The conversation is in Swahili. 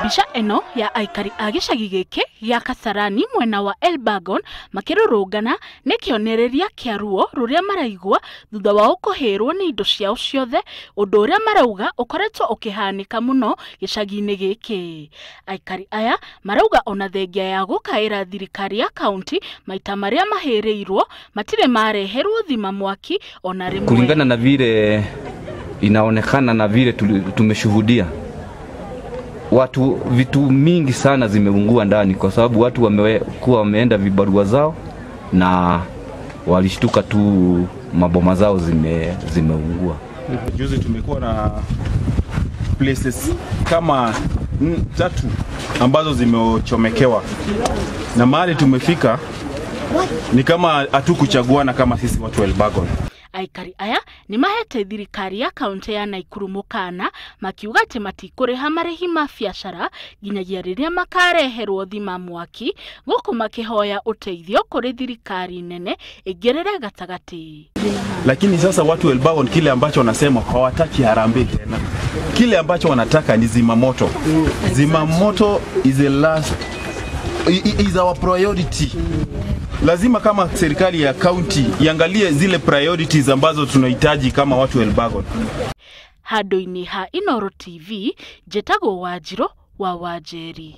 Mbica eno ya aikari a gicagi giki gĩa Kasarani mwena wa Elbagon makirurungana nĩ kĩonereria kĩa ruo rũrĩa maraigua thutha wa kũhĩrwo nĩ indo ciao ciothe, ũndũ ũrĩa marauga ũkoretwo ũkĩhanĩka mũno gĩcagi-inĩ gĩkĩ. Aikari aya marauga ona thengia ya gũkaĩra thirikari ya kaunti maita marĩa mahĩrĩirwo matirĩ mareherwo thima mwaki ona rĩmwe. Kulingana na vile inaonekana na vile tumeshuhudia, vitu mingi sana zimeungua ndani kwa sababu watu wamekuwa wameenda vibarua zao na walishtuka tu maboma zao zimeungua. Juzi tumekuwa na places kama 3 ambazo zimechomekewa, na mahali tumefika ni kama hatukuchaguana kama sisi watu wa Elbagon. Aikari aya ni mahete thirikari ya kaunti ya Naikuru mukana makiuga ati matikũrĩha marĩhi ma biacara nginyagia rĩrĩa makareherwo thima mwaki, gũkũ makihoya ũteithio kũrĩ thirikari nene ĩngĩrĩre gatagati. Lakini sasa watu wa Elbagon kile ambacho wanasema hawataki harambee tena. Kile ambacho wanataka ni zimamoto. Zimamoto is our priority. Lazima kama serikali ya county iangalie zile priorities ambazo tunahitaji kama watu wa Elbagon. Handũ-inĩ ha Inooro TV, Njĩtagwo Wanjirũ wa Wanjeri.